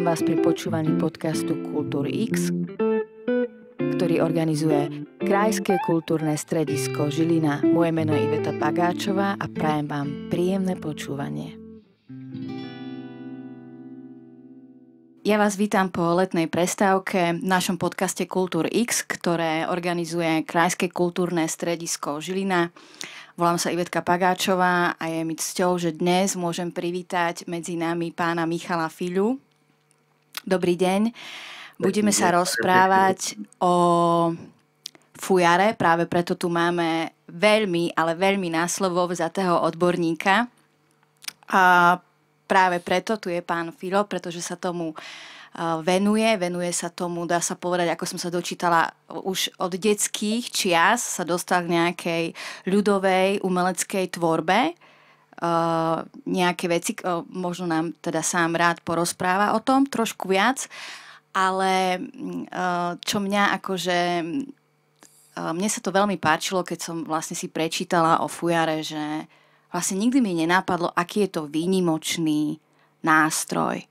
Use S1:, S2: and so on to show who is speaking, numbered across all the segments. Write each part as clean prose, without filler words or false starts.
S1: vás pri počúvaní podcastu Kultúry X, ktorý organizuje Krajské kultúrne stredisko Žilina. Moje meno je Iveta Pagáčová a prajem vám príjemné počúvanie. Ja vás vítam po letnej prestávke v našom podcaste Kultúr X, ktoré organizuje Krajské kultúrne stredisko Žilina. Volám sa Ivetka Pagáčová a je mi cťou, že dnes môžem privítať medzi nami pána Michala Fiľu. Dobrý deň. Budeme sa rozprávať o fujare, práve preto tu máme veľmi, ale veľmi na slovo vzatého odborníka. A práve preto tu je pán Fiľo, pretože sa tomu venuje sa tomu, dá sa povedať, ako som sa dočítala, už od detských čias sa dostal k nejakej ľudovej umeleckej tvorbe. Nejaké veci, možno nám teda sám rád porozpráva o tom trošku viac, ale čo mňa akože mne sa to veľmi páčilo, keď som vlastne si prečítala o fujare, že vlastne nikdy mi nenapadlo, aký je to výnimočný nástroj.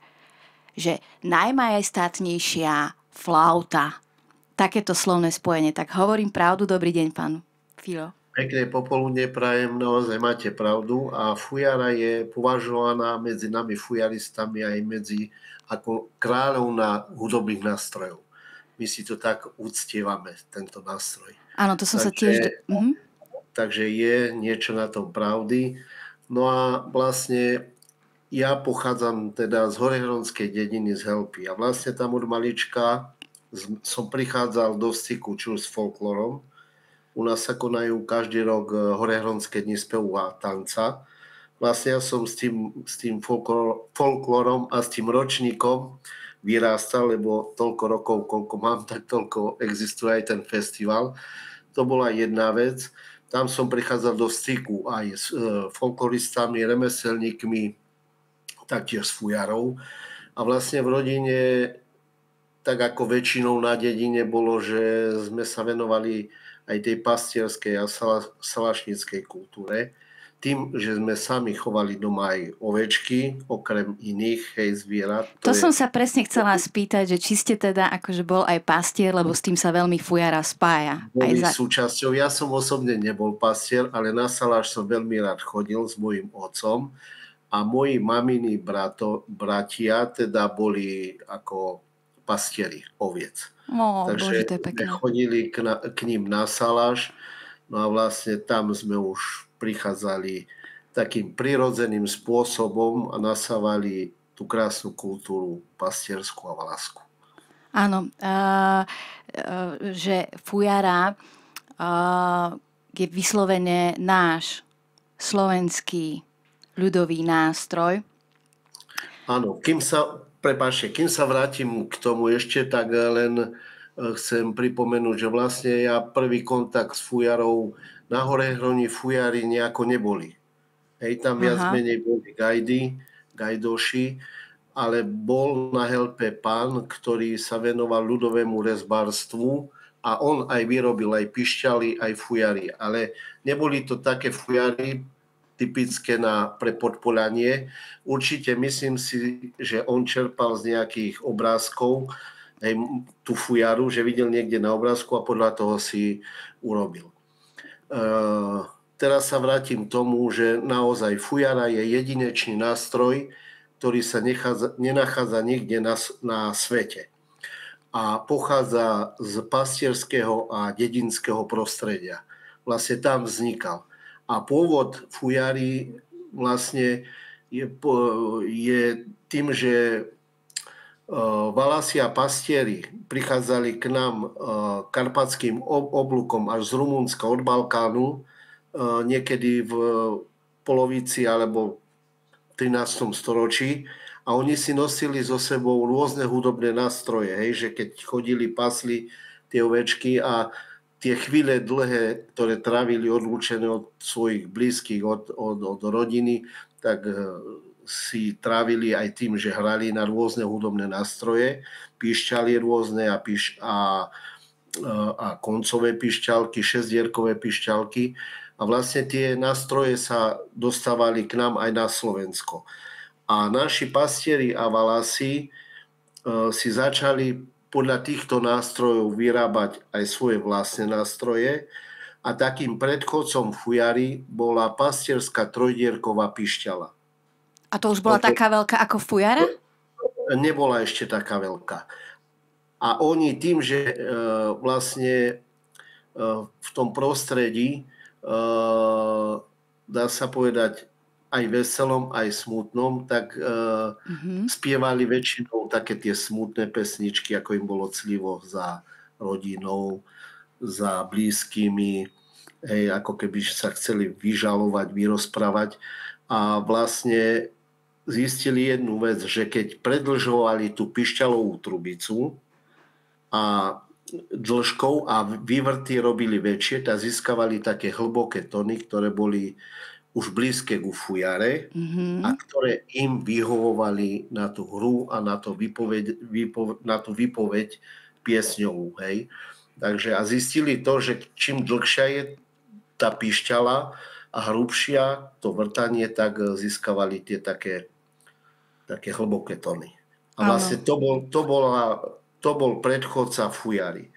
S1: Že najmajestátnejšia flauta. Takéto slovné spojenie. Tak hovorím pravdu. Dobrý deň, pán Fiľo.
S2: Pekné popoludne prajem, naozaj máte pravdu. A fujara je považovaná medzi nami fujaristami aj medzi ako kráľovná hudobných nástrojov. My si to tak uctievame, tento nástroj.
S1: Áno, to som sa tiež...
S2: Takže je niečo na tom pravdy. No a vlastne ja pochádzam teda z Horehronskej dediny z Helpy a vlastne tam od malička som prichádzal do styku či už s folklorom. U nás sa konajú každý rok Horehronské dni spevu a tanca. Vlastne ja som s tým folklorom a s tým ročníkom vyrástal, lebo toľko rokov, koľko mám, tak toľko existuje aj ten festival. To bola jedna vec. Tam som prichádzal do styku aj s folkloristami, remeselníkmi, taktiež s fujarou. A vlastne v rodine, tak ako väčšinou na dedine bolo, že sme sa venovali aj tej pastierskej a salašníckej kultúre. Tým, že sme sami chovali doma aj ovečky, okrem iných zvierat.
S1: To som sa presne chcela spýtať, že či ste teda akože bol aj pastier, lebo s tým sa veľmi fujara spája.
S2: Boli súčasťou. Ja som osobne nebol pastier, ale na saláš som veľmi rád chodil s mojím otcom. A moji maminy bratia teda boli ako pastieri oviec. Takže
S1: Bože, to je pekné.
S2: chodili k ním na saláš, no a vlastne tam sme už prichádzali takým prirodzeným spôsobom a nasávali tú krásnu kultúru pastierskú a valasku.
S1: Áno, že fujara je vyslovene náš slovenský ľudový nástroj.
S2: Áno, kým sa vrátim k tomu ešte, tak len chcem pripomenúť, že vlastne ja prvý kontakt s fujarou na Horehroni fujari nejako neboli. Tam viac menej boli gajdoši, ale bol na Helpe pán, ktorý sa venoval ľudovému rezbárstvu a on aj vyrobil aj pišťaly, aj fujary, ale neboli to také fujary typické pre podpoľanie. Určite myslím si, že on čerpal z nejakých obrázkov tú fujaru, že videl niekde na obrázku a podľa toho si urobil. Teraz sa vrátim k tomu, že naozaj fujara je jedinečný nástroj, ktorý sa nenachádza nikde na svete. A pochádza z pastierského a dedinského prostredia. Vlastne tam vznikal. A pôvod fujary vlastne je tým, že Valasi a pastieri prichádzali k nám karpatským oblúkom až z Rumunska od Balkánu niekedy v polovici alebo 13. storočí a oni si nosili so sebou rôzne hudobné nástroje, že keď chodili, pasli tie ovečky a tie chvíle dlhé, ktoré trávili odlúčené od svojich blízkych, od rodiny, tak si trávili aj tým, že hrali na rôzne hudobné nástroje, píšťaly rôzne a koncové píšťalky, šesťdierkové píšťalky. A vlastne tie nástroje sa dostávali k nám aj na Slovensko. A naši pastieri a valasi si začali podľa týchto nástrojov vyrábať aj svoje vlastné nástroje a takým predchodcom fujary bola pastierská trojdierková pišťala.
S1: A to už bola taká veľká ako fujara?
S2: Nebola ešte taká veľká. A oni tým, že vlastne v tom prostredí, dá sa povedať, aj veselom, aj smutnom, tak spievali väčšinou také tie smutné pesničky, ako im bolo clivo za rodinou, za blízkymi, hej, ako keby sa chceli vyžalovať, vyrozprávať. A vlastne zistili jednu vec, že keď predĺžovali tú pišťalovú trubicu a dĺžkou a vývrty robili väčšie, tak získavali také hlboké tóny, ktoré boli už blízke ku fujare a ktoré im vyhovovali na tú hru a na tú výpoveď piesňovú. Hej. Takže a zistili to, že čím dlhšia je tá pišťala a hrubšia to vrtanie, tak získavali tie také hlboké tóny. A vlastne to bol predchodca fujary.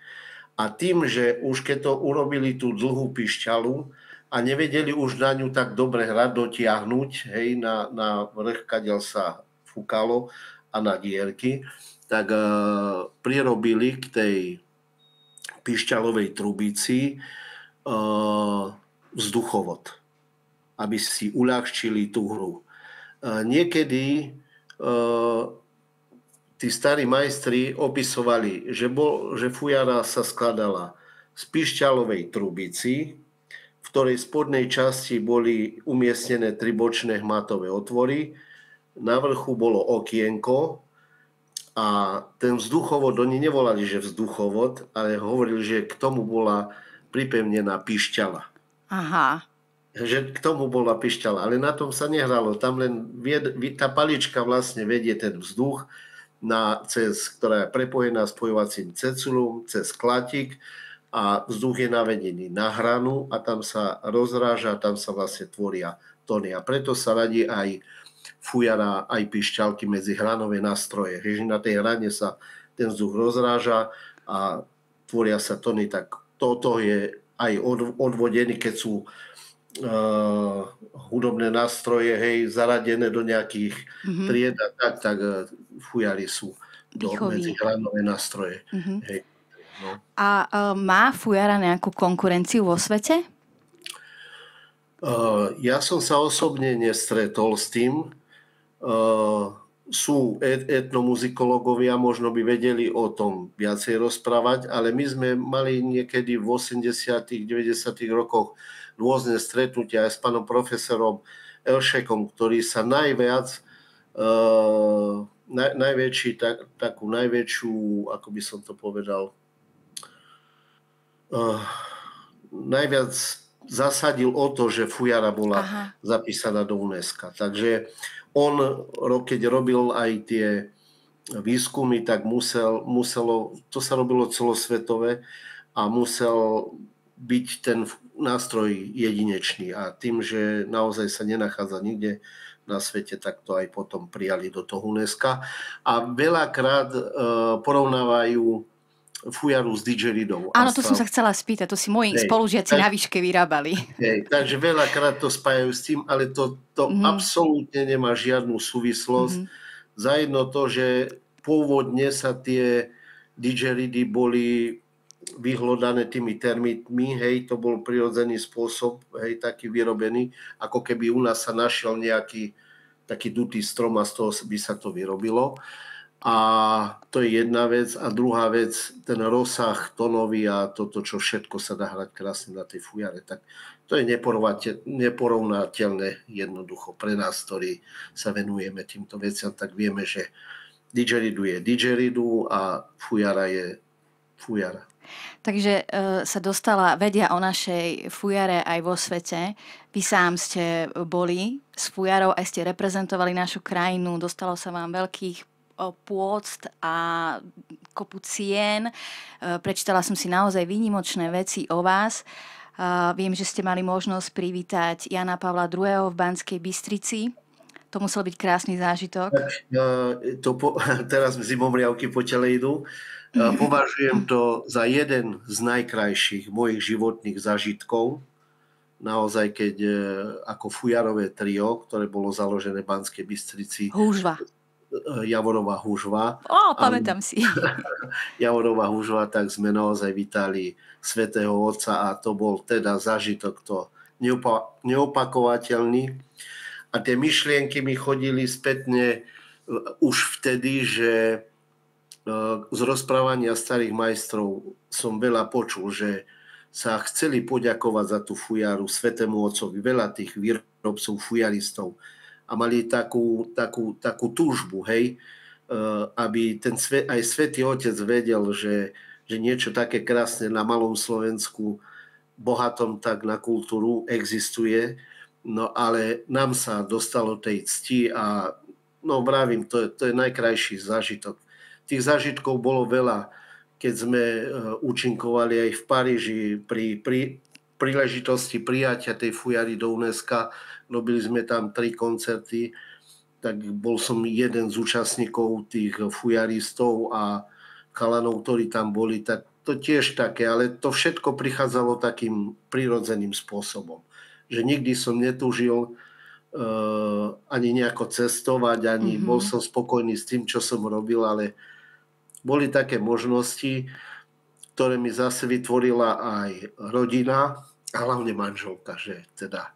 S2: A tým, že už keď to urobili tú dlhú pišťalu, a nevedeli už na ňu tak dobre hrať, dotiahnuť, hej, na vrch, kadiaľ sa fúkalo a na dierky, tak prirobili k tej pišťalovej trubici vzduchovod, aby si uľahčili tú hru. Niekedy tí starí majstri opisovali, že fujara sa skladala z pišťalovej trubici, v ktorej spodnej časti boli umiestnené 3 bočné hmatové otvory, na vrchu bolo okienko a ten vzduchovod, oni nevolali, že vzduchovod, ale hovorili, že k tomu bola pripevnená pišťala. Aha. Že k tomu bola pišťala, ale na tom sa nehralo. Tam len tá palička vlastne vedie ten vzduch, ktorá je prepojená spojovacím ceculom, cez klatik, a vzduch je navedený na hranu a tam sa rozráža, tam sa vlastne tvoria tóny. A preto sa radí aj fujara, aj pišťalky medzi hranové nástroje. Že na tej hrane sa ten vzduch rozráža a tvoria sa tóny. Tak toto je aj odvodený, keď sú hudobné nástroje, hej, zaradené do nejakých tried a tak fujary sú medzi hranové nástroje. Hej. No.
S1: A má fujara nejakú konkurenciu vo svete?
S2: Ja som sa osobne nestretol s tým. Sú etnomuzikológovia, možno by vedeli o tom viacej rozprávať, ale my sme mali niekedy v 80. 90. rokoch rôzne stretnutia aj s pánom profesorom Elšekom, ktorý sa takú najväčšiu, ako by som to povedal, najviac zasadil o to, že fujara bola zapísaná do UNESCO. Takže on, keď robil aj tie výskumy, tak muselo, to sa robilo celosvetové a musel byť ten nástroj jedinečný. A tým, že naozaj sa nenachádza nikde na svete, tak to aj potom prijali do toho UNESCO. A veľakrát porovnávajú fujaru s didgeridou.
S1: Áno, to som sa chcela spýtať, to si moji spolužiaci na výške vyrábali.
S2: Takže veľakrát to spájajú s tým, ale to absolútne nemá žiadnu súvislosť. Zajedno to, že pôvodne sa tie didgeridy boli vyhlodané tými termitmi, hej, to bol prirodzený spôsob, hej, taký vyrobený, ako keby u nás sa našiel nejaký taký dutý strom a z toho by sa to vyrobilo. A to je jedna vec. A druhá vec, ten rozsah tónový a toto, čo všetko sa dá hrať krásne na tej fujare, tak to je neporovnateľné jednoducho pre nás, ktorí sa venujeme týmto veciam, tak vieme, že didgeridu je didgeridu a fujara je fujara.
S1: Takže sa vedia o našej fujare aj vo svete. Vy sám ste boli s fujarou, aj ste reprezentovali našu krajinu, dostalo sa vám veľkých pôct a kopu cien. Prečítala som si naozaj výnimočné veci o vás. Viem, že ste mali možnosť privítať Jana Pavla II. V Banskej Bystrici. To musel byť krásny zážitok.
S2: Tak, teraz zimomriavky po tele idú. Považujem to za jeden z najkrajších mojich životných zážitkov. Naozaj, keď ako fujarové trio, ktoré bolo založené v Banskej Bystrici,
S1: Húžva.
S2: Javorová húžva.
S1: Pamätám si.
S2: Javorová húžva, tak sme naozaj vítali svätého Otca a to bol teda zážitok to neopakovateľný. A tie myšlienky mi chodili spätne už vtedy, že z rozprávania starých majstrov som veľa počul, že sa chceli poďakovať za tú fujaru svätému Otcovi, veľa tých výrobcov, fujaristov a mali takú túžbu, hej, aby aj svätý Otec vedel, že niečo také krásne na malom Slovensku, bohatom tak na kultúru existuje, no ale nám sa dostalo tej cti a no vravím, to je najkrajší zážitok. Tých zážitkov bolo veľa, keď sme účinkovali aj v Paríži pri príležitosti prijatia tej fujary do UNESCO. Robili sme tam 3 koncerty, tak bol som jeden z účastníkov tých fujaristov a chalanov, ktorí tam boli, tak to tiež také, ale to všetko prichádzalo takým prirodzeným spôsobom. Že nikdy som netúžil ani nejako cestovať, ani bol som spokojný s tým, čo som robil, ale boli také možnosti, ktoré mi zase vytvorila aj rodina a hlavne manželka, že teda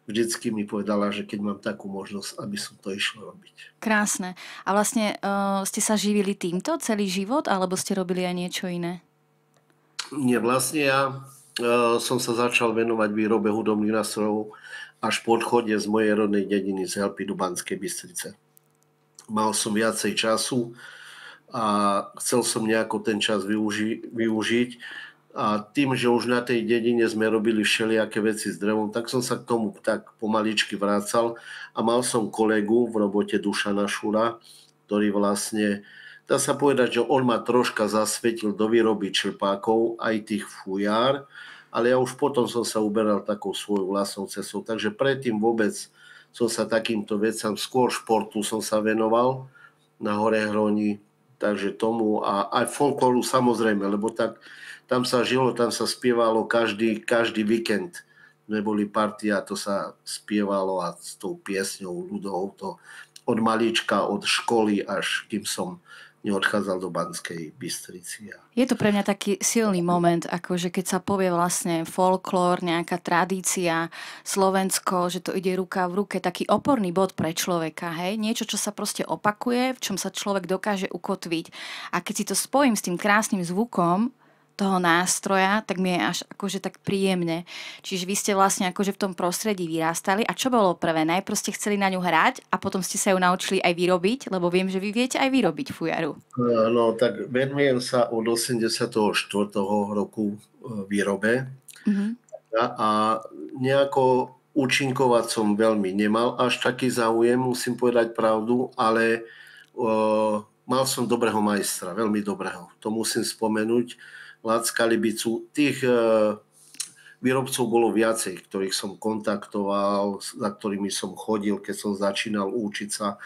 S2: vždycky mi povedala, že keď mám takú možnosť, aby som to išlo robiť.
S1: Krásne. A vlastne ste sa živili týmto celý život, alebo ste robili aj niečo iné?
S2: Nie, vlastne ja som sa začal venovať výrobe hudobných nástrojov až po odchode z mojej rodnej dediny z Helpy do Banskej Bystrice. Mal som viacej času a chcel som nejako ten čas využiť. A tým, že už na tej dedine sme robili všelijaké veci s drevom, tak som sa k tomu tak pomaličky vracal a mal som kolegu v robote Dušana Šura, ktorý vlastne, dá sa povedať, že on ma troška zasvetil do výroby črpákov, aj tých fujár, ale ja už potom som sa uberal takou svojou vlastnou cestou. Takže predtým vôbec som sa takýmto vecam, skôr športu som sa venoval na Horehroni, takže tomu a aj folklóru samozrejme, lebo tak tam sa žilo, tam sa spievalo každý víkend. Neboli partia, to sa spievalo a s tou piesňou ľudovou to od malička, od školy až kým som neodchádzal do Banskej Bystrici.
S1: Je to pre mňa taký silný moment, akože keď sa povie vlastne folklór, nejaká tradícia, Slovensko, že to ide ruka v ruke, taký oporný bod pre človeka, hej? Niečo, čo sa proste opakuje, v čom sa človek dokáže ukotviť. A keď si to spojím s tým krásnym zvukom toho nástroja, tak mi je až akože tak príjemne. Čiže vy ste vlastne akože v tom prostredí vyrastali. A čo bolo prvé? Najprv ste chceli na ňu hrať a potom ste sa ju naučili aj vyrobiť, lebo viem, že vy viete aj vyrobiť fujaru.
S2: No tak venujem sa od 84. roku výrobe a nejako účinkovať som veľmi nemal až taký záujem, musím povedať pravdu, ale mal som dobrého majstra, veľmi dobrého. To musím spomenúť. Lacka Libicu. Tých výrobcov bolo viacej, ktorých som kontaktoval, za ktorými som chodil, keď som začínal učiť sa,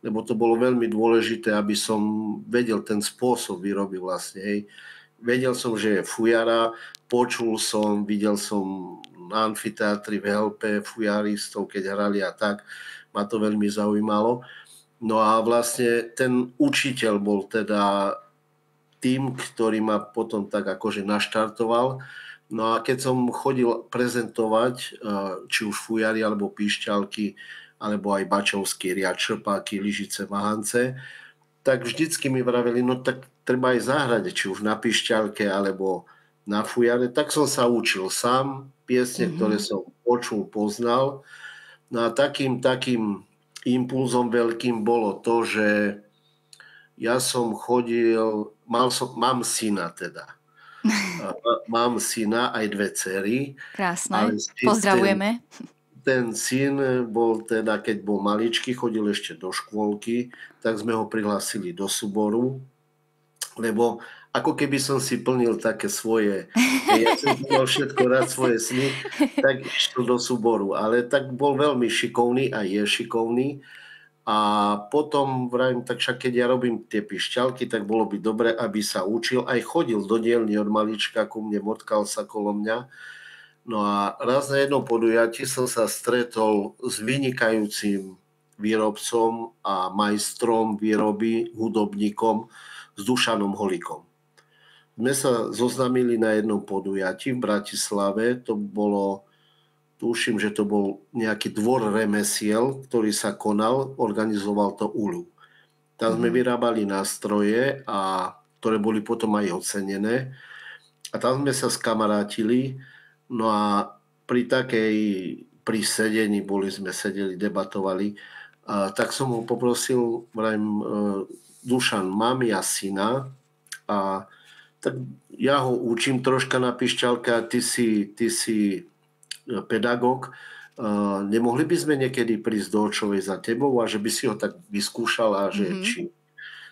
S2: lebo to bolo veľmi dôležité, aby som vedel ten spôsob výroby vlastne. Hej. Vedel som, že je fujara, počul som, videl som na amfiteátri v Helpe fujaristov, keď hrali a tak. Ma to veľmi zaujímalo. No a vlastne ten učiteľ bol teda tým, ktorý ma potom tak akože naštartoval. No a keď som chodil prezentovať, či už fujary, alebo píšťalky, alebo aj bačovský riad, črpáky, lyžice, mahance, tak vždycky mi vraveli, no tak treba aj zahrať, či už na píšťalke, alebo na fujare. Tak som sa učil sám, piesne, ktoré som počul, poznal. No a takým impulzom veľkým bolo to, že ja som chodil, mám syna teda. Mám syna, aj 2 dcery.
S1: Krásne, pozdravujeme.
S2: Ten syn bol teda, keď bol maličký, chodil ešte do škôlky, tak sme ho prihlásili do súboru, lebo ako keby som si plnil také svoje, ja som mal všetko rád svoje sny, tak išiel do súboru. Ale tak bol veľmi šikovný a je šikovný. A potom vravím, tak však keď ja robím tie pišťalky, tak bolo by dobre, aby sa učil. Aj chodil do dielny od malička ku mne, motkal sa kolo mňa. No a raz na jednom podujatí som sa stretol s vynikajúcim výrobcom a majstrom výroby, hudobníkom, s Dušanom Holikom. Sme sa zoznamili na jednom podujatí v Bratislave. To bolo, tuším, že to bol nejaký dvor remesiel, ktorý sa konal, organizoval to ULU. Tam sme vyrábali nástroje, ktoré boli potom aj ocenené. A tam sme sa skamarátili. No a pri sedení sme sedeli, debatovali. Tak som ho poprosil, Dušan, mám ja syna a tak ja ho učím troška na pišťalke a ty si pedagóg. Nemohli by sme niekedy prísť do Očovej za tebou a že by si ho tak vyskúšala, že či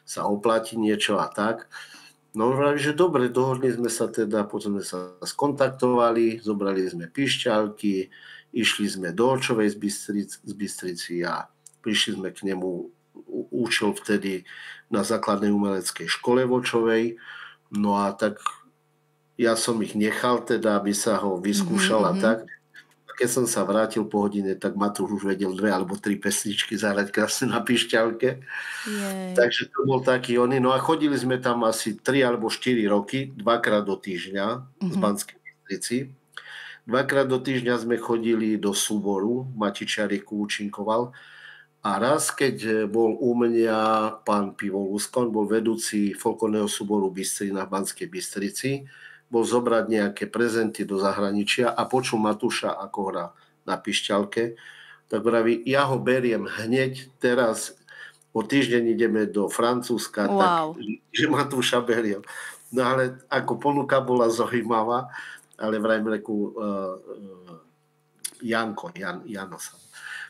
S2: sa oplatí niečo a tak. No vraví, že dobre, dohodli sme sa teda, potom sme sa skontaktovali, zobrali sme pišťalky, išli sme do Očovej z Bystrici a prišli sme k nemu, učil vtedy na základnej umeleckej škole v Očovej. No a tak ja som ich nechal teda, aby sa ho vyskúšal a tak. A keď som sa vrátil po hodine, tak Matúš už vedel 2 alebo 3 pesničky zahrať krásne na pišťalke. Takže to bol taký oný. No a chodili sme tam asi 3 alebo 4 roky, 2-krát do týždňa z Banskej Bystrici. 2-krát do týždňa sme chodili do súboru, Matičiariku účinkoval. A raz, keď bol u mňa pán Pivoluska, on bol vedúci folklórneho súboru Bystrina v Banskej Bystrici, bol zobrať nejaké prezenty do zahraničia a počul Matúša, ako hrá na pišťalke, tak vraví, ja ho beriem hneď, teraz o týždeň ideme do Francúzska, tak že Matúša beriem. No ale ako ponuka bola zaujímavá, ale vrajme Jano sa.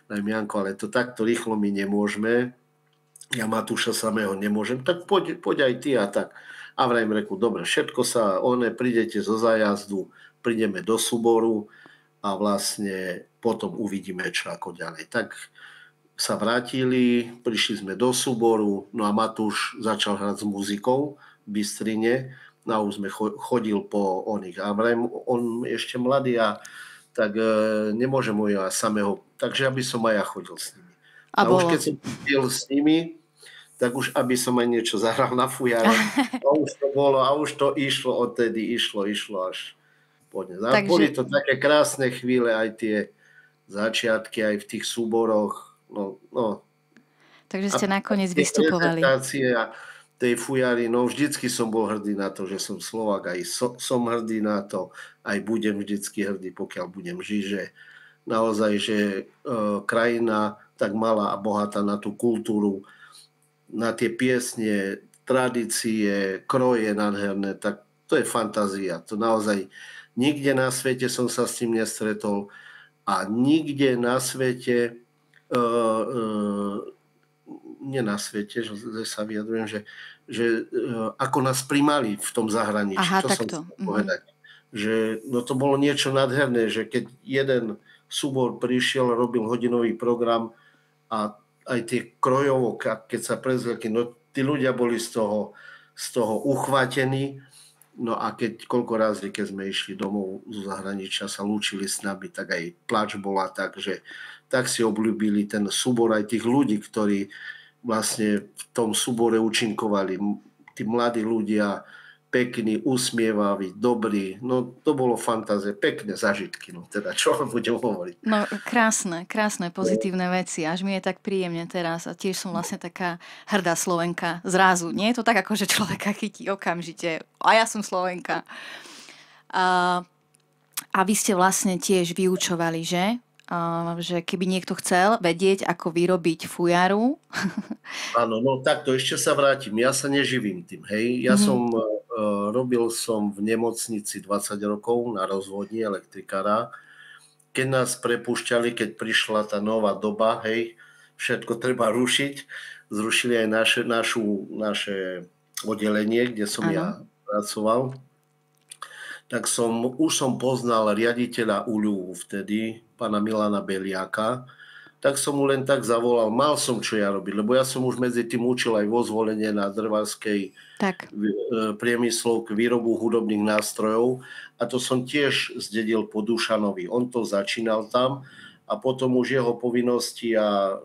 S2: Janko, ale to takto rýchlo my nemôžeme, ja Matúša samého nemôžem, tak poď aj ty a tak. A vrajme dobre, všetko sa, prídete zo zájazdu, prídeme do súboru a vlastne potom uvidíme, čo ako ďalej. Tak sa vrátili, prišli sme do súboru, no a Matúš začal hrať s muzikou v Bystrine, no a už sme chodil po oných. A vrajme, on ešte mladý a tak nemôžem ho ja samého, takže aby som aj ja chodil s nimi. A už keď som chodil s nimi, tak už aby som aj niečo zahral na fujare. A už to bolo, a už to išlo odtedy, išlo až po dnes. A boli to také krásne chvíle, aj tie začiatky, aj v tých súboroch. No.
S1: Takže ste nakoniec vystupovali.
S2: A tej fujary, no vždycky som bol hrdý na to, že som Slovák, aj som hrdý na to, aj budem vždycky hrdý, pokiaľ budem žiť, že naozaj, že krajina tak malá a bohatá na tú kultúru, na tie piesne, tradície, kroje nádherné, tak to je fantázia. To naozaj nikde na svete som sa s tým nestretol a nikde na svete nie na svete, že sa vyjadrujem, že ako nás primali v tom zahraničí.
S1: Aha,
S2: to
S1: takto.
S2: som chcel povedať. Že, no to bolo niečo nádherné, že keď jeden súbor prišiel, robil hodinový program a aj tie krojovo, keď sa prezvelky, no tí ľudia boli z toho uchvátení. No a koľko razy, keď sme išli domov zo zahraničia, sa lúčili s nami, tak aj pláč bola tak, že tak si obľúbili ten súbor aj tých ľudí, ktorí vlastne v tom súbore účinkovali. Tí mladí ľudia, pekní, usmievaví, dobrí. No to bolo fantázie, pekné zažitky. No teda čo budem hovoriť.
S1: No krásne, pozitívne veci. Až mi je tak príjemne teraz. A tiež som vlastne taká hrdá Slovenka zrazu. Nie je to tak, ako že človeka chytí okamžite. A ja som Slovenka. A vy ste vlastne tiež vyučovali, že? Že keby niekto chcel vedieť, ako vyrobiť fujaru.
S2: Áno, no takto ešte sa vrátim. Ja sa neživím tým, hej. Ja robil som v nemocnici 20 rokov na rozvodni elektrikára. Keď nás prepúšťali, keď prišla tá nová doba, hej, všetko treba rušiť. Zrušili aj naše oddelenie, kde som ja pracoval. Tak už som poznal riaditeľa ULU vtedy, pána Milana Beliaka, tak som mu len tak zavolal, mal som čo ja robiť, lebo ja som už medzi tým učil aj vo Zvolenie na drvarskej priemyslovke výrobu hudobných nástrojov a to som tiež zdedil po Dušanovi. On to začínal tam a potom už jeho povinnosti a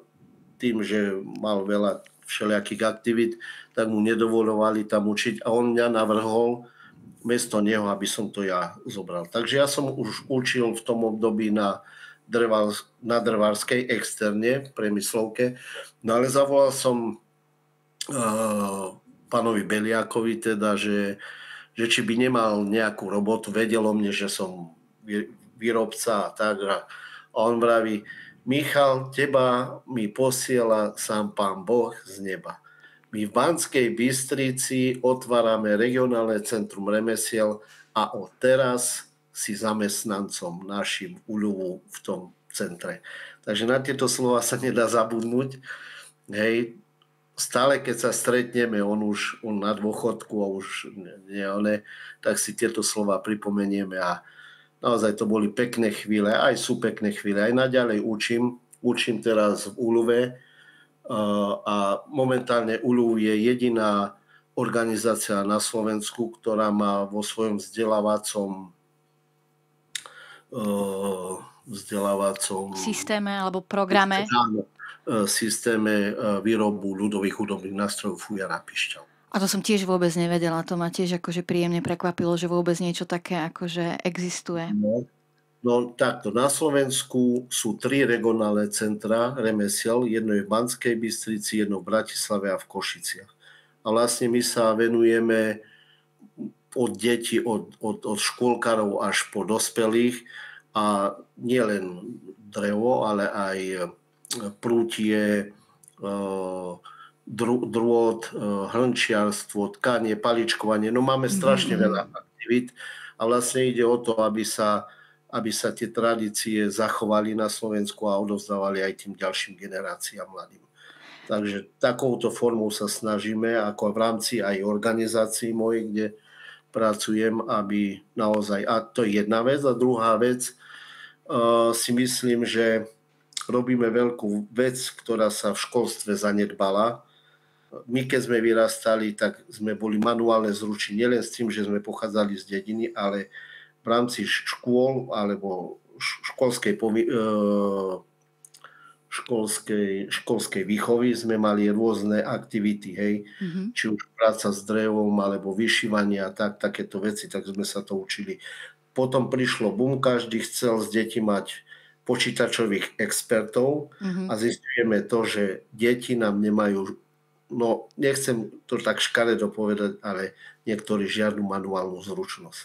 S2: tým, že mal veľa všelijakých aktivít, tak mu nedovolovali tam učiť a on mňa navrhol miesto neho, aby som to ja zobral. Takže ja som už učil v tom období na drvarskej externe priemyslovke, no ale zavolal som pánovi Beliakovi teda, že či by nemal nejakú robotu, vedel o mne, že som výrobca a tak a on vraví, Michal, teba mi posiela sám Pán Boh z neba. My v Banskej Bystrici otvárame regionálne centrum remesiel a od teraz si zamestnancom našim Uľovu v tom centre. Takže na tieto slova sa nedá zabudnúť. Hej, stále keď sa stretneme, on na dôchodku a už tak si tieto slova pripomenieme a naozaj to boli pekné chvíle, aj sú pekné chvíle, aj naďalej učím teraz v Uľove a momentálne Uľov je jediná organizácia na Slovensku, ktorá má vo svojom vzdelávacom
S1: systéme alebo programe
S2: systéme výrobu ľudových hudobných nástrojov Fujara Pišťal.
S1: A to som tiež vôbec nevedela, to ma tiež akože príjemne prekvapilo, že vôbec niečo také akože existuje.
S2: No takto, na Slovensku sú 3 regionálne centra remesiel, jedno je v Banskej Bystrici, jedno v Bratislave a v Košiciach. A vlastne my sa venujeme od detí, od škôlkarov až po dospelých a nielen drevo, ale aj prútie, drôt, hrnčiarstvo, tkanie, paličkovanie. No máme strašne veľa aktivít a vlastne ide o to, aby sa tie tradície zachovali na Slovensku a odovzdávali aj tým ďalším generáciám mladým. Takže takouto formou sa snažíme, ako v rámci aj organizácií mojich, kde pracujem, aby naozaj, a to je jedna vec, a druhá vec, si myslím, že robíme veľkú vec, ktorá sa v školstve zanedbala. My, keď sme vyrastali, tak sme boli manuálne zručení, nielen s tým, že sme pochádzali z dediny, ale v rámci škôl alebo školskej výchovy sme mali rôzne aktivity, hej, či už práca s drevom alebo vyšívanie a takéto veci, tak sme sa to učili. Potom prišlo boom, každý chcel z detí mať počítačových expertov a zistujeme to, že deti nám nemajú, no nechcem to tak škaredo povedať, ale niektorí žiadnu manuálnu zručnosť.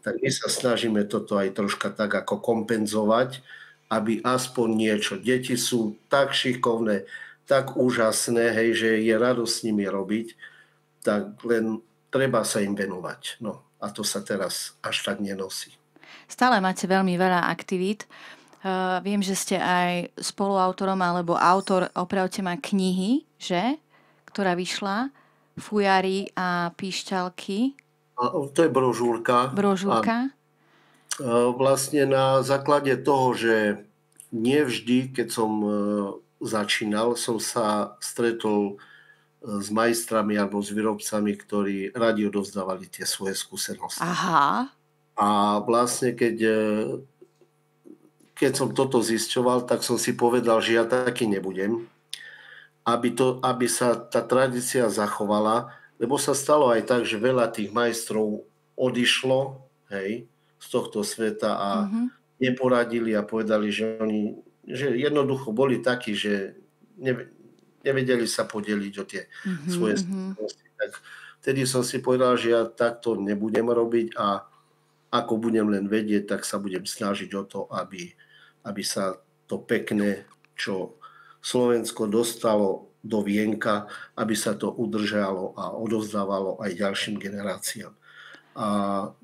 S2: Tak my sa snažíme toto aj troška tak ako kompenzovať, aby aspoň niečo. Deti sú tak šikovné, tak úžasné, hej, že je radosť s nimi robiť, tak len treba sa im venovať. No a to sa teraz až tak nenosí.
S1: Stále máte veľmi veľa aktivít. Viem, že ste aj spoluautorom alebo autor, opravte ma, knihy, že? Ktorá vyšla, Fujári a píšťalky.
S2: To je brožúrka.
S1: Brožúrka.
S2: Vlastne na základe toho, že nevždy, keď som začínal, som sa stretol s majstrami alebo s výrobcami, ktorí radi odovzdávali tie svoje skúsenosti.
S1: Aha.
S2: A vlastne keď som toto zisťoval, tak som si povedal, že ja taký nebudem, aby sa tá tradícia zachovala, lebo sa stalo aj tak, že veľa tých majstrov odišlo, hej, z tohto sveta a neporadili a povedali, že jednoducho boli takí, že nevedeli sa podeliť o tie svoje skúsenosti. Tak vtedy som si povedal, že ja takto nebudem robiť a ako budem len vedieť, tak sa budem snažiť o to, aby sa to pekné, čo Slovensko dostalo do vienka, aby sa to udržalo a odovzdávalo aj ďalším generáciám. A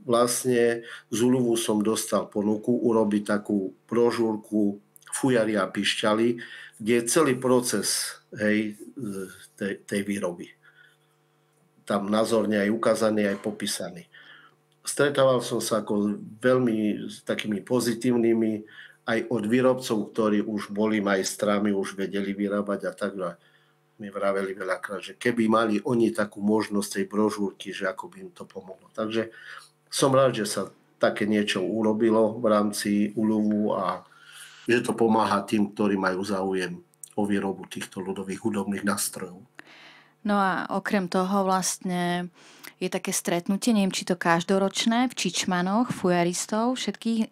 S2: vlastne z Uľovu som dostal ponuku urobiť takú brožúrku Fujári a pišťali, kde je celý proces, hej, tej výroby. Tam názorne aj ukázaný, aj popísaný. Stretával som sa ako veľmi s takými pozitívnymi aj od výrobcov, ktorí už boli majstrami, už vedeli vyrábať a tak ďalej. Mi vraveli veľakrát, že keby mali oni takú možnosť tej brožúrky, že ako by im to pomohlo. Takže som rád, že sa také niečo urobilo v rámci ULUVu a že to pomáha tým, ktorí majú záujem o výrobu týchto ľudových hudobných nástrojov.
S1: No a okrem toho vlastne je také stretnutie, neviem, či to každoročné, v Čičmanoch, fujaristov, všetkých,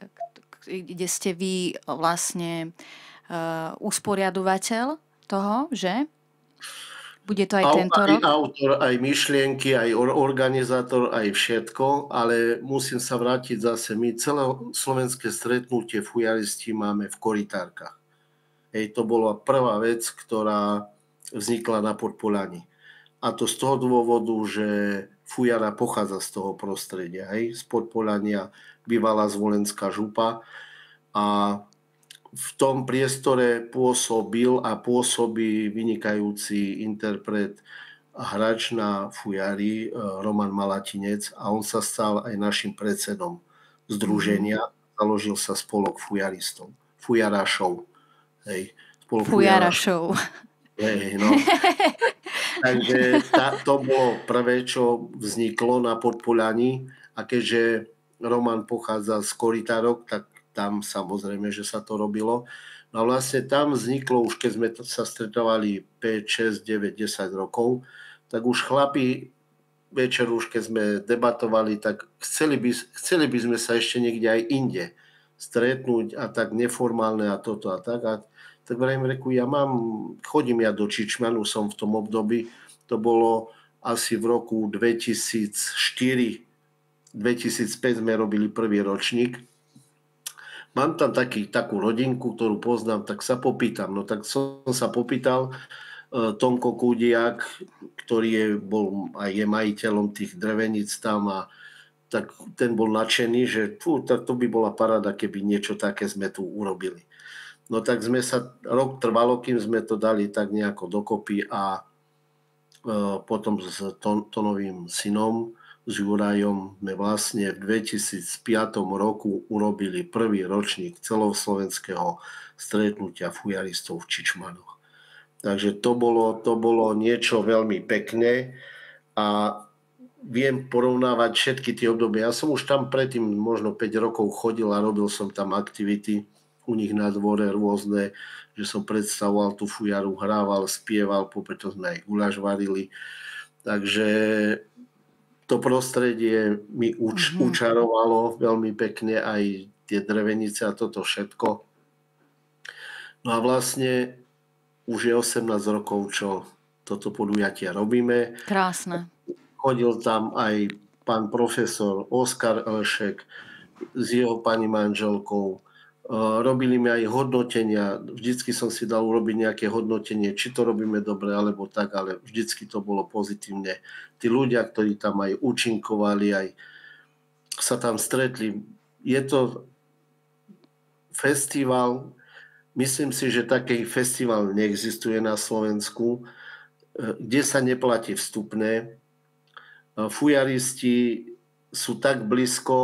S1: kde ste vy vlastne usporiadovateľ toho, že? Bude to aj tento rok?
S2: Aj autor, aj myšlienky, aj organizátor, aj všetko, ale musím sa vrátiť zase. My celé slovenské stretnutie fujaristi máme v Korytárkach. To bola prvá vec, ktorá vznikla na Podpolani. A to z toho dôvodu, že fujara pochádza z toho prostredia. Z Podpolania, bývalá Zvolenská župa. A v tom priestore pôsobil a pôsobí vynikajúci interpret a hráč na fujari Roman Malatinec a on sa stal aj našim predsedom združenia. Založil sa spolok fujaristov, fujarašov.
S1: Fujarašov.
S2: No. Takže to bolo prvé, čo vzniklo na Podpolani a keďže Roman pochádza z Korytárok, tak tam samozrejme, že sa to robilo. No a vlastne tam vzniklo, už keď sme sa stretávali 5, 6, 9, 10 rokov, tak už chlapi večer, už keď sme debatovali, tak chceli by sme sa ešte niekde aj inde stretnúť a tak neformálne a toto a tak. A tak vrajím, reku, chodím ja do Čičmanu, som v tom období, to bolo asi v roku 2004, 2005 sme robili prvý ročník. Mám tam takú rodinku, ktorú poznám, tak sa popýtam. No tak som sa popýtal Tomko Kúdiak, ktorý je majiteľom tých dreveníc tam a tak ten bol nadšený, že tak to by bola paráda, keby niečo také sme tu urobili. No tak rok trvalo, kým sme to dali tak nejako dokopy a potom s Tonovým synom, s Jurajom, sme vlastne v 2005 roku urobili prvý ročník celoslovenského stretnutia fujaristov v Čičmanoch. Takže to bolo niečo veľmi pekné a viem porovnávať všetky tie obdobia. Ja som už tam predtým možno 5 rokov chodil a robil som tam aktivity u nich na dvore rôzne, že som predstavoval tú fujaru, hrával, spieval, popri to sme aj guláš varili. Takže to prostredie mi učarovalo veľmi pekne, aj tie drevenice a toto všetko. No a vlastne už je 18 rokov, čo toto podujatie robíme.
S1: Krásne.
S2: Chodil tam aj pán profesor Oskar Elšek s jeho pani manželkou. Robili mi aj hodnotenia. Vždycky som si dal urobiť nejaké hodnotenie, či to robíme dobre, alebo tak, ale vždycky to bolo pozitívne. Tí ľudia, ktorí tam aj účinkovali, aj sa tam stretli. Je to festival, myslím si, že taký festival neexistuje na Slovensku, kde sa neplatí vstupné. Fujaristi sú tak blízko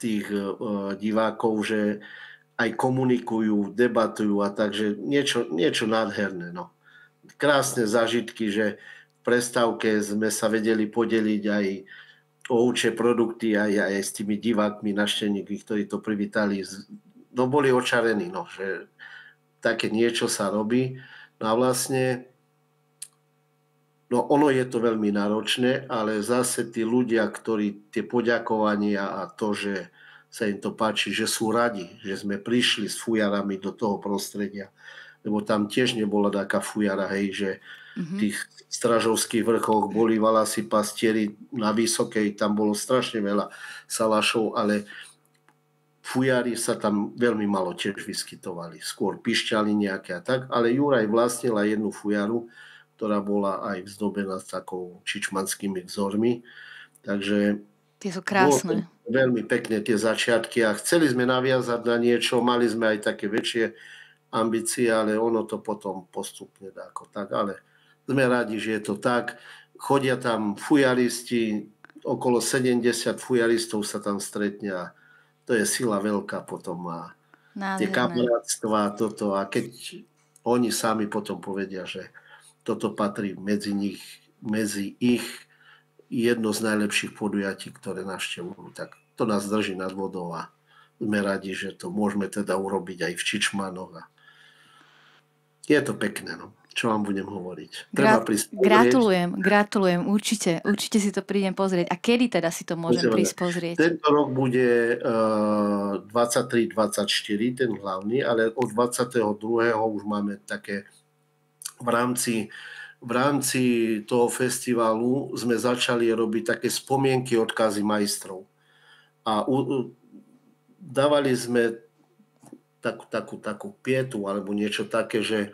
S2: tých divákov, že aj komunikujú, debatujú a takže niečo nádherné. No. Krásne zážitky, že v prestávke sme sa vedeli podeliť aj o ovčie produkty aj s tými divákmi, návštevníkmi, ktorí to privítali. No boli očarení, no, že také niečo sa robí. No a vlastne ono je to veľmi náročné, ale zase tí ľudia, ktorí tie poďakovania a to, že sa im to páči, že sú radi, že sme prišli s fujarami do toho prostredia. Lebo tam tiež nebola taká fujara, že tých stražovských vrchoch boli valasi pastieri na Vysokej, tam bolo strašne veľa salašov, ale fujari sa tam veľmi malo tiež vyskytovali. Skôr pišťali nejaké a tak, ale Juraj vlastnila jednu fujaru, ktorá bola aj vzdobená s takou čičmanskými vzormi. Takže
S1: tie sú krásne.
S2: Veľmi pekne tie začiatky a chceli sme naviazať na niečo, mali sme aj také väčšie ambície, ale ono to potom postupne ako tak, ale sme radi, že je to tak. Chodia tam fujaristi, okolo 70 fujaristov sa tam stretne a to je sila veľká potom a tie
S1: Nádherné.
S2: kamarátstva, toto. A keď oni sami potom povedia, že toto patrí medzi ich jedno z najlepších podujatí, ktoré navštevujú, tak to nás drží nad vodou a sme radi, že to môžeme teda urobiť aj v Čičmanoch. A je to pekné, no. Čo vám budem hovoriť? Treba prísť pozrieť.
S1: Gratulujem, určite si to prídem pozrieť. A kedy teda si to môžem prísť pozrieť?
S2: Tento rok bude 23-24, ten hlavný, ale od 22. už máme také v rámci toho festivalu sme začali robiť také spomienky, odkazy majstrov. A dávali sme takú pietu alebo niečo také, že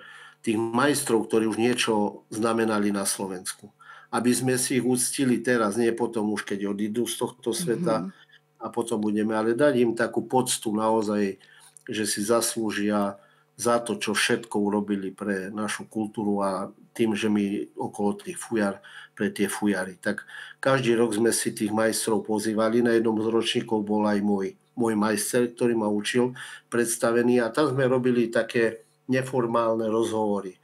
S2: tých majstrov, ktorí už niečo znamenali na Slovensku. Aby sme si ich uctili teraz, nie potom už, keď odídu z tohto sveta a potom budeme, ale dať im takú poctu naozaj, že si zaslúžia za to, čo všetko urobili pre našu kultúru a tým, že my okolo tých fujar, pre tie fujary. Tak každý rok sme si tých majstrov pozývali. Na jednom z ročníkov bol aj môj majster, ktorý ma učil, predstavený a tam sme robili také neformálne rozhovory.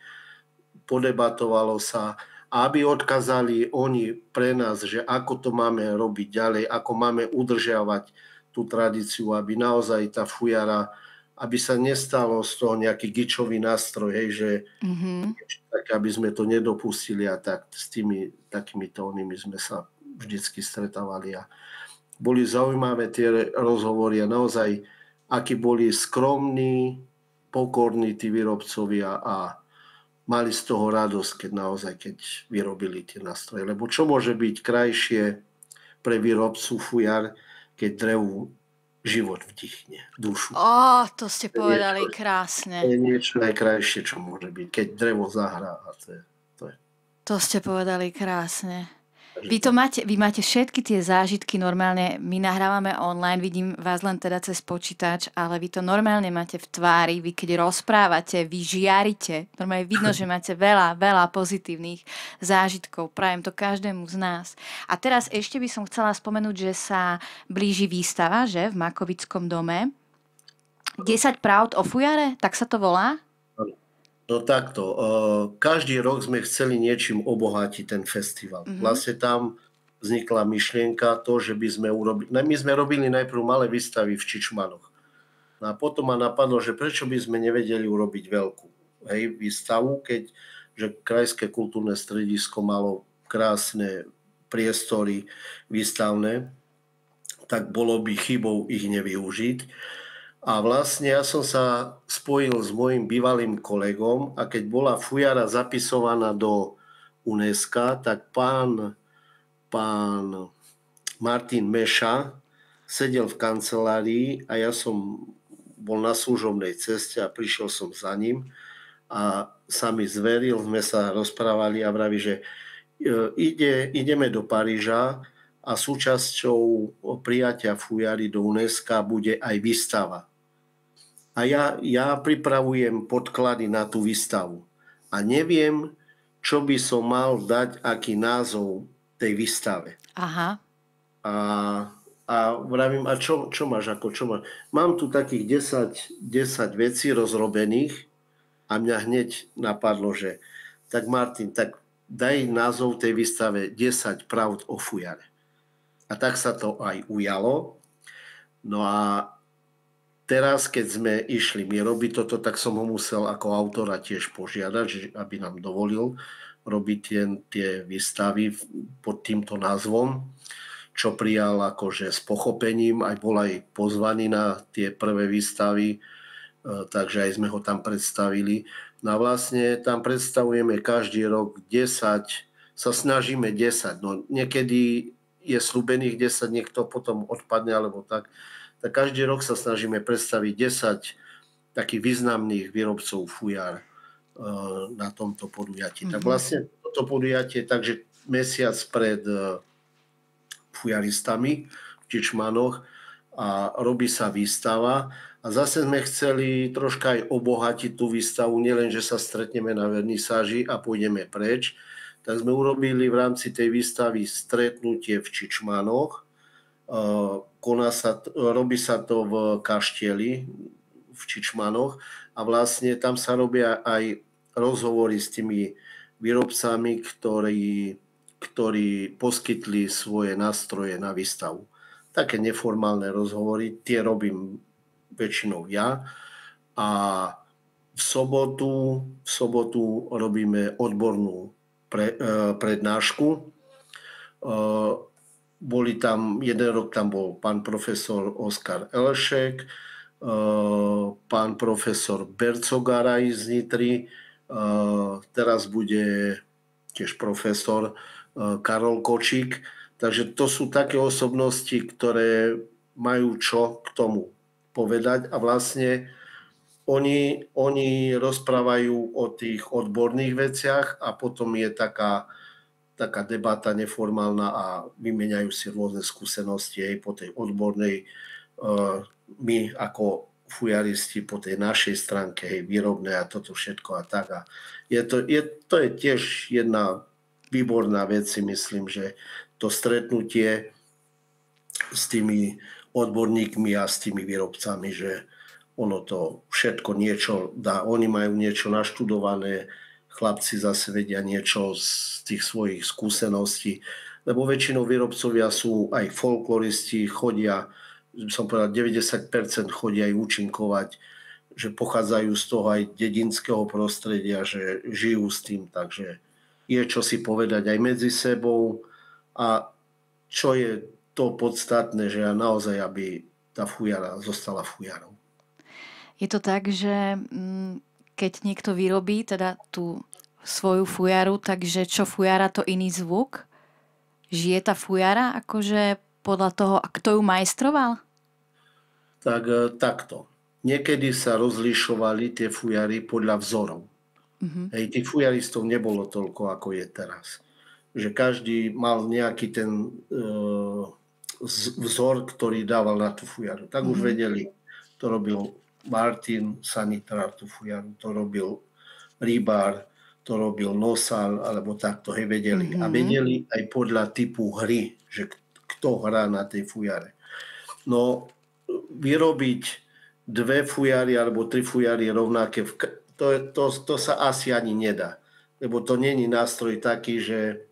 S2: Podebatovalo sa, aby odkázali oni pre nás, že ako to máme robiť ďalej, ako máme udržiavať tú tradíciu, aby naozaj tá fujara, aby sa nestalo z toho nejaký gičový nástroj, hej, že tak, aby sme to nedopustili a tak s takýmito onými sme sa vždycky stretávali a boli zaujímavé tie rozhovory a naozaj, akí boli skromní, pokorní tí výrobcovia a mali z toho radosť, keď vyrobili tie nástroje. Lebo čo môže byť krajšie pre výrobcu fujar, keď drevu život vdychne, dušu.
S1: To ste povedali krásne.
S2: To je niečo najkrajšie, čo môže byť, keď drevo zahrá.
S1: To ste povedali krásne. Vy máte všetky tie zážitky normálne, my nahrávame online, vidím vás len teda cez počítač, ale vy to normálne máte v tvári, vy keď rozprávate, vy žiarite, normálne vidno, že máte veľa pozitívnych zážitkov, prajem to každému z nás. A teraz ešte by som chcela spomenúť, že sa blíži výstava, že v Makovickom dome. 10 pravd o fujare, tak sa to volá?
S2: No takto, každý rok sme chceli niečím obohatiť ten festival. Vlastne tam vznikla myšlienka to, že by sme urobili... My sme robili najprv malé výstavy v Čičmanoch. No a potom ma napadlo, že prečo by sme nevedeli urobiť veľkú výstavu, že Krajské kultúrne stredisko malo krásne priestory výstavné, tak bolo by chybou ich nevyužiť. A vlastne ja som sa spojil s mojim bývalým kolegom a keď bola fujara zapisovaná do UNESCO, tak pán Martin Meša sedel v kancelárii a ja som bol na služobnej ceste a prišiel som za ním a sa mi zveril, sme sa rozprávali a vraví, že ideme do Paríža a súčasťou prijatia fujary do UNESCO bude aj výstava. A ja pripravujem podklady na tú výstavu. A neviem, čo by som mal dať, aký názov tej výstave.
S1: Aha.
S2: A vravím, a čo máš? Mám tu takých 10 vecí rozrobených a mňa hneď napadlo, že tak Martin, tak daj názov tej výstave 10 pravd o fujare. A tak sa to aj ujalo. No a teraz, keď sme išli my robiť toto, tak som ho musel ako autora tiež požiadať, aby nám dovolil robiť tie výstavy pod týmto názvom, čo prijal akože s pochopením, aj bol aj pozvaný na tie prvé výstavy, takže aj sme ho tam predstavili. No a vlastne tam predstavujeme každý rok 10, sa snažíme 10, no niekedy je slúbených 10, niekto potom odpadne alebo tak každý rok sa snažíme predstaviť 10 takých významných výrobcov fujar na tomto podujatí. Tak vlastne toto podujatie, takže mesiac pred fujaristami v Čičmanoch a robí sa výstava a zase sme chceli troška aj obohatiť tú výstavu, nielen, že sa stretneme na vernisáži a pôjdeme preč, tak sme urobili v rámci tej výstavy stretnutie v Čičmanoch. Robí sa to v Kaštieli, v Čičmanoch a vlastne tam sa robia aj rozhovory s tými výrobcami, ktorí poskytli svoje nástroje na výstavu. Také neformálne rozhovory, tie robím väčšinou ja a v sobotu robíme odbornú prednášku. Boli tam, jeden rok tam bol pán profesor Oskar Elešek, pán profesor Bercogaraj z Nitry, teraz bude tiež profesor Karol Kočík. Takže to sú také osobnosti, ktoré majú čo k tomu povedať a vlastne oni rozprávajú o tých odborných veciach a potom je taká debata neformálna a vymieňajú si rôzne skúsenosti aj po tej odbornej. My ako fujaristi po tej našej stránke, výrobnej a toto všetko a tak. A to je tiež jedna výborná vec, si myslím, že to stretnutie s tými odborníkmi a s tými výrobcami, že ono to všetko niečo dá. Oni majú niečo naštudované, chlapci zase vedia niečo z tých svojich skúseností, lebo väčšinou výrobcovia sú aj folkloristi, chodia, som povedal, 90% chodia aj účinkovať, že pochádzajú z toho aj dedinského prostredia, že žijú s tým, takže je čo si povedať aj medzi sebou a čo je to podstatné, že naozaj, aby tá fujara zostala fujarou.
S1: Je to tak, že keď niekto vyrobí teda tú svoju fujaru, takže čo fujara, to iný zvuk? Žije tá fujara akože podľa toho, a kto ju majstroval?
S2: Tak takto. Niekedy sa rozlišovali tie fujary podľa vzorov. Hej, tých fujaristov nebolo toľko, ako je teraz. Že každý mal nejaký ten vzor, ktorý dával na tú fujaru. Tak už vedeli, to robil Martin Sanitár, tú fujaru, to robil rybár, to robil nosal, alebo takto, hej, vedeli. A vedeli aj podľa typu hry, že kto hrá na tej fujare. No, vyrobiť 2 fujary alebo 3 fujary rovnaké, to sa asi ani nedá. Lebo to není nástroj taký, že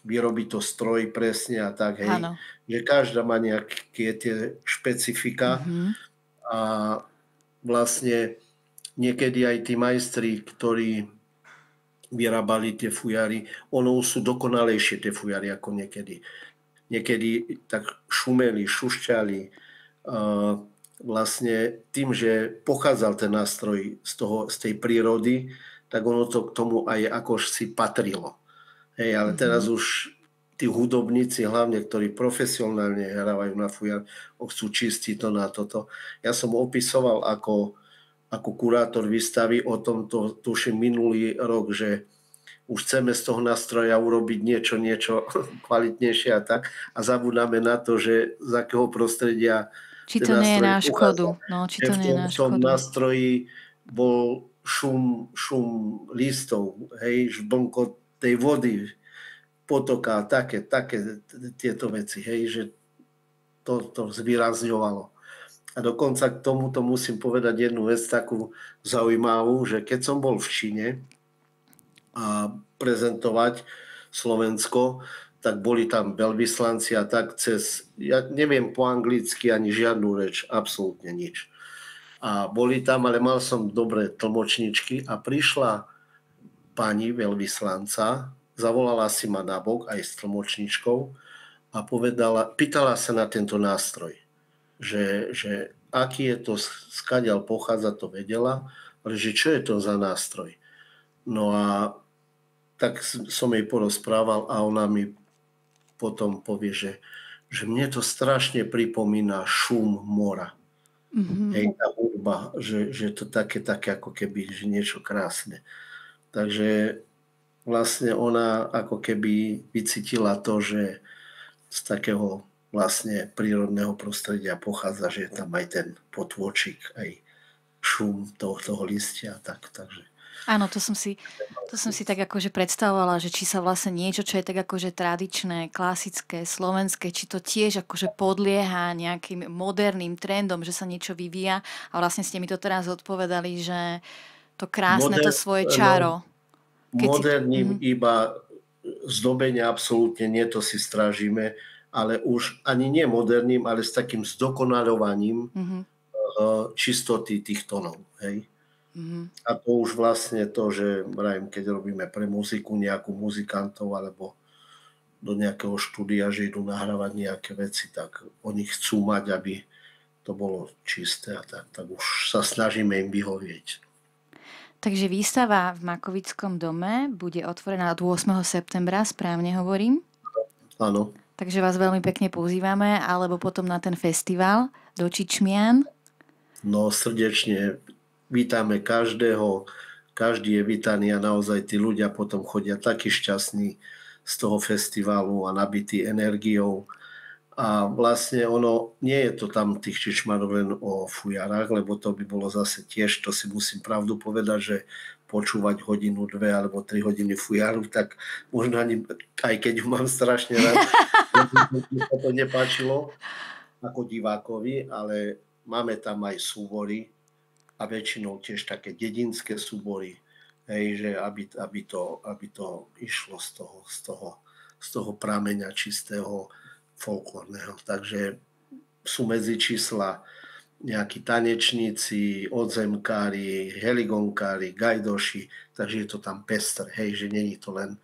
S2: vyrobí to stroj presne a tak, hej. Áno. Že každá má nejaké tie špecifika a vlastne niekedy aj tí majstri, ktorí vyrábali tie fujary, ono sú dokonalejšie tie fujary ako niekedy. Niekedy tak šumeli, šušťali. Vlastne tým, že pochádzal ten nástroj z tej prírody, tak ono to k tomu aj akož si patrilo. Hej, ale teraz už tí hudobníci, hlavne, ktorí profesionálne hrávajú na fujar, chcú čistiť to na toto. Ja som opisoval ako kurátor výstavy o tomto, tuším, minulý rok, že už chceme z toho nástroja urobiť niečo kvalitnejšie a tak. A zabudáme na to, že z akého prostredia
S1: či to nie je na škodu. No, či to nie je na škodu.
S2: V tom nástroji bol šum listov, hej, žblnko tej vody, potoka, také tieto veci, hej, že to zvýrazňovalo. A dokonca k tomuto musím povedať jednu vec takú zaujímavú, že keď som bol v Číne a prezentovať Slovensko, tak boli tam veľvyslanci a tak ja neviem po anglicky ani žiadnu reč, absolútne nič. A boli tam, ale mal som dobré tlmočničky a prišla pani veľvyslanca, zavolala si ma nabok aj s tlmočničkou a pýtala sa na tento nástroj, že aký je to, skadiaľ pochádza, to vedela, ale že čo je to za nástroj. No a tak som jej porozprával a ona mi potom povie, že mne to strašne pripomína šum mora. Hej, tá hudba, že to také ako keby, že niečo krásne. Takže vlastne ona ako keby vycítila to, že z takého vlastne prírodného prostredia pochádza, že je tam aj ten potôčik, aj šum toho listia. Takže
S1: Áno, to som si tak akože predstavovala, že či sa vlastne niečo, čo je tak akože tradičné, klasické, slovenské, či to tiež akože podlieha nejakým moderným trendom, že sa niečo vyvíja a vlastne ste mi to teraz odpovedali, že to krásne, to
S2: Moder,
S1: svoje
S2: no,
S1: čaro. Keď si...
S2: moderným
S1: Mhm,
S2: iba zdobenie absolútne nie, to si strážime, ale už ani nie moderným, ale s takým zdokonalovaním
S1: mhm,
S2: čistoty tých tónov. Hej?
S1: mhm.
S2: A to už vlastne to, že keď robíme pre muziku nejakú muzikantov alebo do nejakého štúdia, že idú nahrávať nejaké veci, tak oni chcú mať, aby to bolo čisté a tak už sa snažíme im vyhovieť.
S1: Takže výstava v Makovickom dome bude otvorená od 8. septembra, správne hovorím.
S2: Áno.
S1: Takže vás veľmi pekne pozývame, alebo potom na ten festival do Čičmian.
S2: No srdečne vítame každého, každý je vítaný a naozaj tí ľudia potom chodia takí šťastní z toho festivalu a nabití energiou. A vlastne ono, nie je to tam tých Čičmanov len o fujarách, lebo to by bolo zase tiež, to si musím pravdu povedať, že počúvať hodinu, 2 alebo 3 hodiny fujaru, tak možno ani, aj keď ju mám strašne rád, mi sa to nepáčilo ako divákovi, ale máme tam aj súbory a väčšinou tiež také dedinské súbory, hej, že aby to išlo z toho prameňa čistého folklórneho. Takže sú medzi čísla nejakí tanečníci, odzemkári, heligonkári, gajdoši, takže je to tam pestr, hej, že nie je to len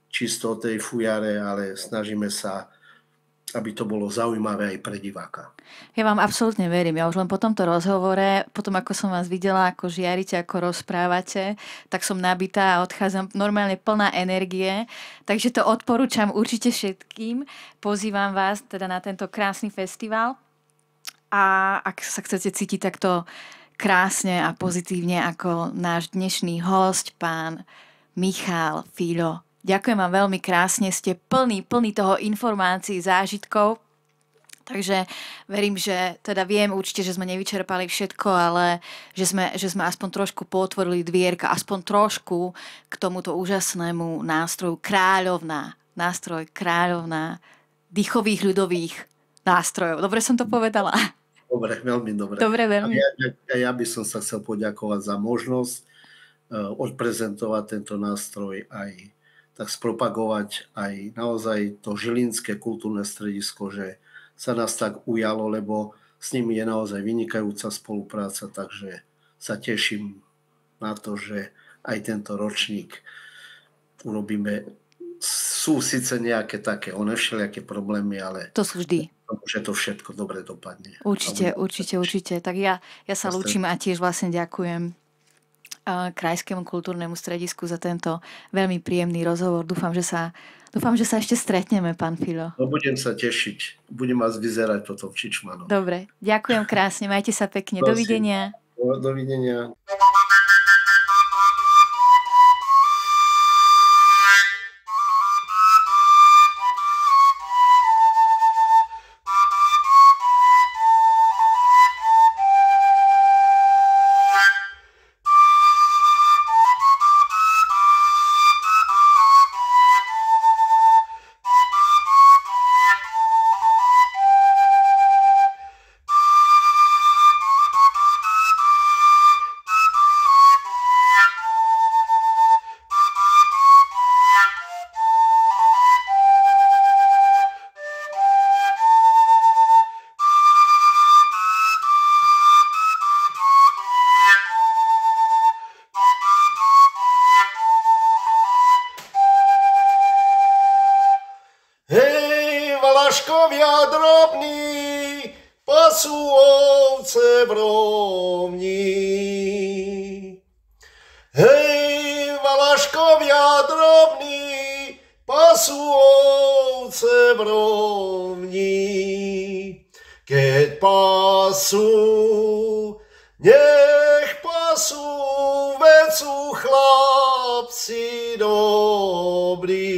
S2: čisto o tej fujare, ale snažíme sa, aby to bolo zaujímavé aj pre diváka.
S1: Ja vám absolútne verím. Ja už len po tomto rozhovore, potom ako som vás videla, ako žiarite, ako rozprávate, tak som nabitá a odchádzam normálne plná energie. Takže to odporúčam určite všetkým. Pozývam vás teda na tento krásny festival. A ak sa chcete cítiť takto krásne a pozitívne ako náš dnešný host, pán Michal Filo. Ďakujem vám veľmi krásne, ste plný toho informácií, zážitkov. Takže verím, že teda viem určite, že sme nevyčerpali všetko, ale že sme aspoň trošku potvorili dvierka, aspoň trošku k tomuto úžasnému nástroju nástroj kráľovná dýchových ľudových nástrojov. Dobre som to povedala?
S2: Dobre, veľmi dobre.
S1: Dobre,
S2: A
S1: veľmi.
S2: ja by som sa chcel poďakovať za možnosť odprezentovať tento nástroj aj tak spropagovať aj naozaj to Žilinské kultúrne stredisko, že sa nás tak ujalo, lebo s nimi je naozaj vynikajúca spolupráca, takže sa teším na to, že aj tento ročník urobíme. Sú síce nejaké také všelijaké problémy, ale
S1: To sú vždy.
S2: že to všetko dobre dopadne.
S1: Určite. Tak ja sa lúčim a tiež vlastne ďakujem Krajskému kultúrnemu stredisku za tento veľmi príjemný rozhovor. Dúfam, že sa ešte stretneme, pán Filo.
S2: No, budem sa tešiť. Budem vás vyzerať potom v Čičmanoch.
S1: Dobre, ďakujem krásne, majte sa pekne.
S2: Prosím.
S1: Dovidenia.
S2: Dovidenia. Valaškovia drobní, pasú ovce v rovni. Hej, Valaškovia drobní, pasú ovce v rovni. Keď pasú, nech pasú, veď sú chlapci dobrí.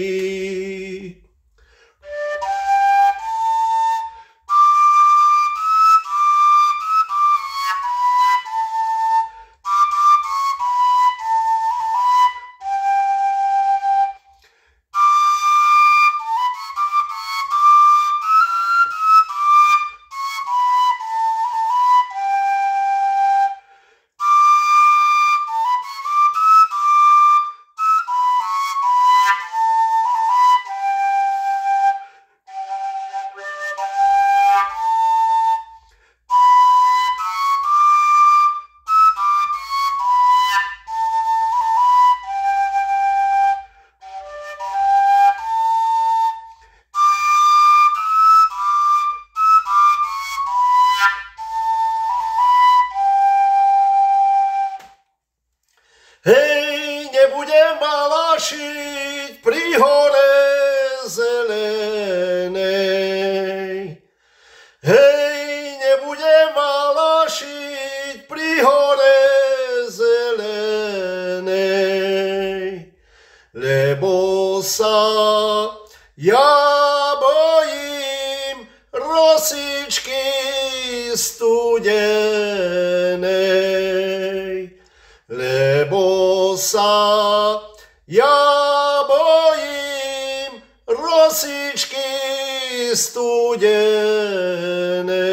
S2: Hej, nebudem valašiť pri hore zelenej, lebo sa ja bojím rosičky studenej, lebo sa ja rosičky studené.